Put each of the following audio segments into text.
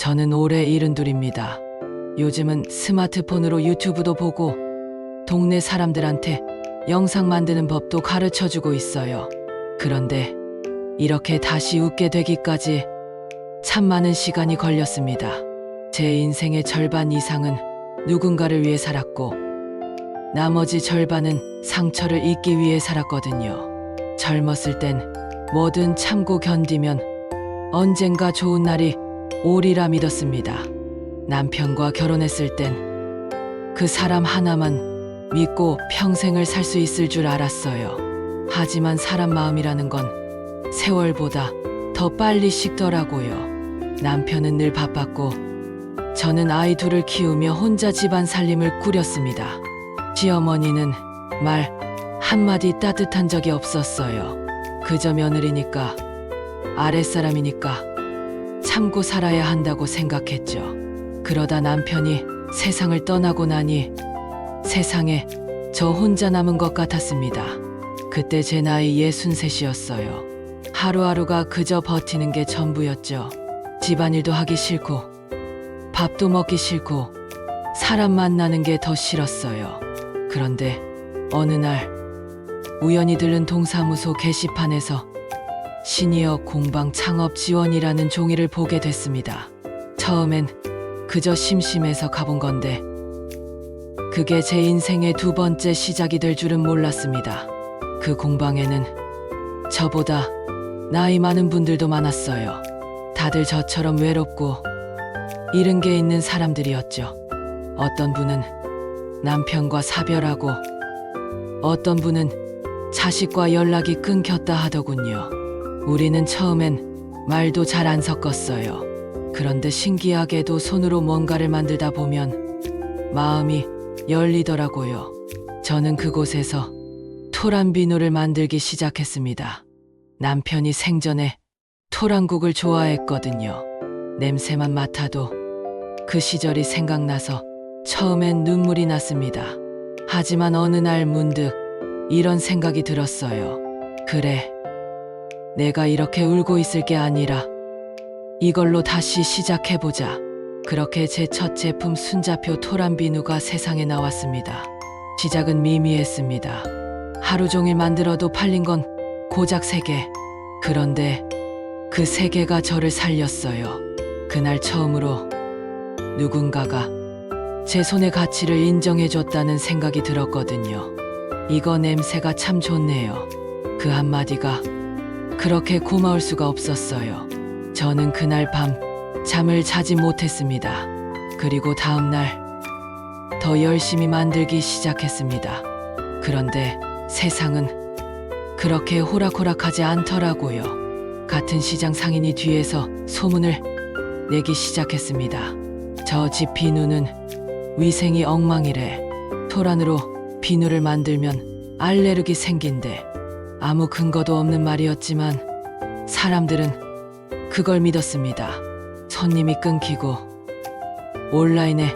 저는 올해 72입니다. 요즘은 스마트폰으로 유튜브도 보고 동네 사람들한테 영상 만드는 법도 가르쳐주고 있어요. 그런데 이렇게 다시 웃게 되기까지 참 많은 시간이 걸렸습니다. 제 인생의 절반 이상은 누군가를 위해 살았고 나머지 절반은 상처를 잊기 위해 살았거든요. 젊었을 땐 뭐든 참고 견디면 언젠가 좋은 날이 오리라 믿었습니다. 남편과 결혼했을 땐 그 사람 하나만 믿고 평생을 살 수 있을 줄 알았어요. 하지만 사람 마음이라는 건 세월보다 더 빨리 식더라고요. 남편은 늘 바빴고 저는 아이 둘을 키우며 혼자 집안 살림을 꾸렸습니다. 시어머니는 말 한마디 따뜻한 적이 없었어요. 그저 며느리니까, 아랫사람이니까 참고 살아야 한다고 생각했죠. 그러다 남편이 세상을 떠나고 나니 세상에 저 혼자 남은 것 같았습니다. 그때 제 나이 63이었어요. 하루하루가 그저 버티는 게 전부였죠. 집안일도 하기 싫고 밥도 먹기 싫고 사람 만나는 게 더 싫었어요. 그런데 어느 날 우연히 들른 동사무소 게시판에서 시니어 공방 창업 지원이라는 종이를 보게 됐습니다. 처음엔 그저 심심해서 가본 건데 그게 제 인생의 두 번째 시작이 될 줄은 몰랐습니다. 그 공방에는 저보다 나이 많은 분들도 많았어요. 다들 저처럼 외롭고 잃은 게 있는 사람들이었죠. 어떤 분은 남편과 사별하고 어떤 분은 자식과 연락이 끊겼다 하더군요. 우리는 처음엔 말도 잘 안 섞었어요. 그런데 신기하게도 손으로 뭔가를 만들다 보면 마음이 열리더라고요. 저는 그곳에서 토란 비누를 만들기 시작했습니다. 남편이 생전에 토란국을 좋아했거든요. 냄새만 맡아도 그 시절이 생각나서 처음엔 눈물이 났습니다. 하지만 어느 날 문득 이런 생각이 들었어요. 그래, 내가 이렇게 울고 있을 게 아니라 이걸로 다시 시작해보자. 그렇게 제 첫 제품 순자표 토란 비누가 세상에 나왔습니다. 시작은 미미했습니다. 하루 종일 만들어도 팔린 건 고작 3개. 그런데 그 3개가 저를 살렸어요. 그날 처음으로 누군가가 제 손의 가치를 인정해줬다는 생각이 들었거든요. 이거 냄새가 참 좋네요. 그 한마디가 그렇게 고마울 수가 없었어요. 저는 그날 밤 잠을 자지 못했습니다. 그리고 다음 날 더 열심히 만들기 시작했습니다. 그런데 세상은 그렇게 호락호락하지 않더라고요. 같은 시장 상인이 뒤에서 소문을 내기 시작했습니다. 저 집 비누는 위생이 엉망이래. 토란으로 비누를 만들면 알레르기 생긴대. 아무 근거도 없는 말이었지만 사람들은 그걸 믿었습니다. 손님이 끊기고 온라인에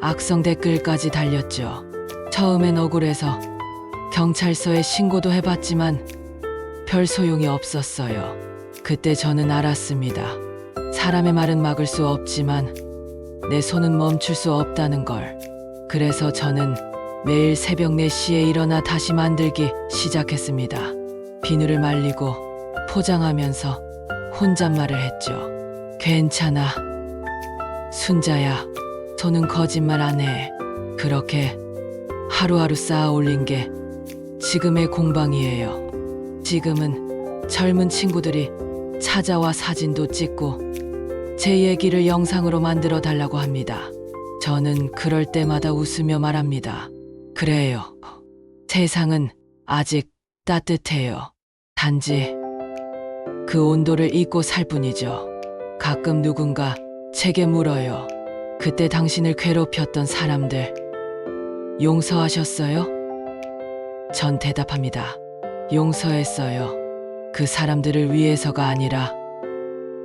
악성 댓글까지 달렸죠. 처음엔 억울해서 경찰서에 신고도 해봤지만 별 소용이 없었어요. 그때 저는 알았습니다. 사람의 말은 막을 수 없지만 내 손은 멈출 수 없다는 걸. 그래서 저는 매일 새벽 4시에 일어나 다시 만들기 시작했습니다. 비누를 말리고 포장하면서 혼잣말을 했죠. 괜찮아, 순자야. 손은 거짓말 안 해. 그렇게 하루하루 쌓아 올린 게 지금의 공방이에요. 지금은 젊은 친구들이 찾아와 사진도 찍고 제 얘기를 영상으로 만들어 달라고 합니다. 저는 그럴 때마다 웃으며 말합니다. 그래요. 세상은 아직 따뜻해요. 단지 그 온도를 잊고 살 뿐이죠. 가끔 누군가 제게 물어요. 그때 당신을 괴롭혔던 사람들 용서하셨어요? 전 대답합니다. 용서했어요. 그 사람들을 위해서가 아니라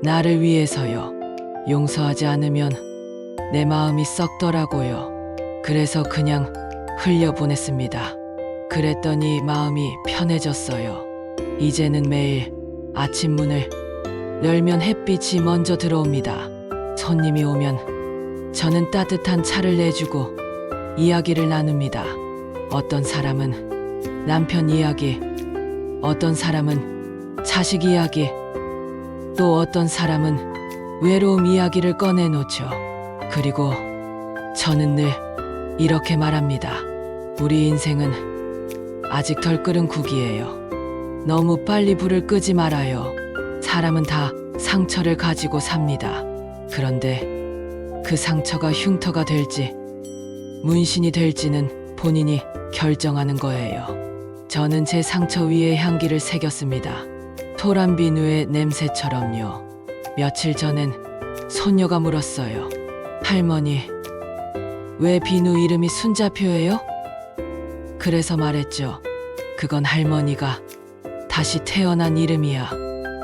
나를 위해서요. 용서하지 않으면 내 마음이 썩더라고요. 그래서 그냥 흘려보냈습니다. 그랬더니 마음이 편해졌어요. 이제는 매일 아침 문을 열면 햇빛이 먼저 들어옵니다. 손님이 오면 저는 따뜻한 차를 내주고 이야기를 나눕니다. 어떤 사람은 남편 이야기, 어떤 사람은 자식 이야기, 또 어떤 사람은 외로움 이야기를 꺼내놓죠. 그리고 저는 늘 이렇게 말합니다. 우리 인생은 아직 덜 끓은 국이에요. 너무 빨리 불을 끄지 말아요. 사람은 다 상처를 가지고 삽니다. 그런데 그 상처가 흉터가 될지 문신이 될지는 본인이 결정하는 거예요. 저는 제 상처 위에 향기를 새겼습니다. 토란 비누의 냄새처럼요. 며칠 전엔 손녀가 물었어요. 할머니, 왜 비누 이름이 순자표예요? 그래서 말했죠. 그건 할머니가 다시 태어난 이름이야.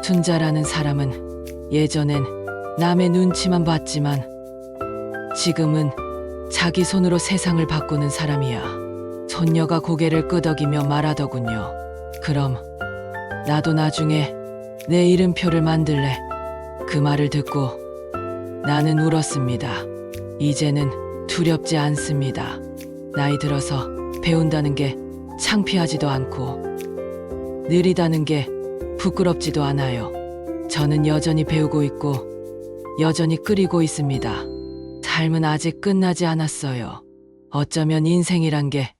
순자라는 사람은 예전엔 남의 눈치만 봤지만 지금은 자기 손으로 세상을 바꾸는 사람이야. 손녀가 고개를 끄덕이며 말하더군요. 그럼 나도 나중에 내 이름표를 만들래. 그 말을 듣고 나는 울었습니다. 이제는 두렵지 않습니다. 나이 들어서 배운다는 게 창피하지도 않고 느리다는 게 부끄럽지도 않아요. 저는 여전히 배우고 있고 여전히 끓이고 있습니다. 삶은 아직 끝나지 않았어요. 어쩌면 인생이란 게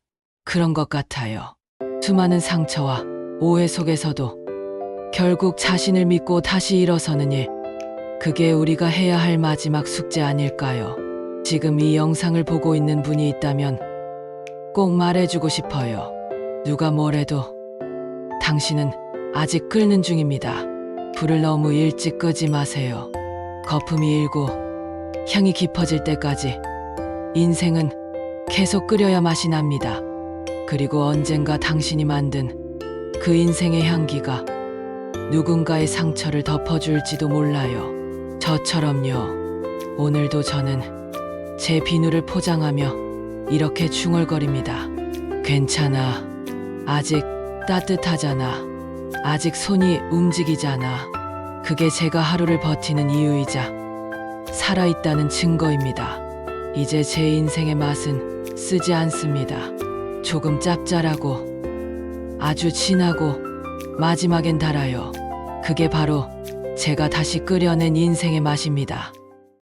그런 것 같아요. 수많은 상처와 오해 속에서도 결국 자신을 믿고 다시 일어서는 일. 그게 우리가 해야 할 마지막 숙제 아닐까요? 지금 이 영상을 보고 있는 분이 있다면 꼭 말해주고 싶어요. 누가 뭐래도 당신은 아직 끓는 중입니다. 불을 너무 일찍 끄지 마세요. 거품이 일고 향이 깊어질 때까지 인생은 계속 끓여야 맛이 납니다. 그리고 언젠가 당신이 만든 그 인생의 향기가 누군가의 상처를 덮어줄지도 몰라요. 저처럼요. 오늘도 저는 제 비누를 포장하며 이렇게 중얼거립니다. 괜찮아. 아직 따뜻하잖아. 아직 손이 움직이잖아. 그게 제가 하루를 버티는 이유이자 살아있다는 증거입니다. 이제 제 인생의 맛은 쓰지 않습니다. 조금 짭짤하고 아주 진하고 마지막엔 달아요. 그게 바로 제가 다시 끓여낸 인생의 맛입니다.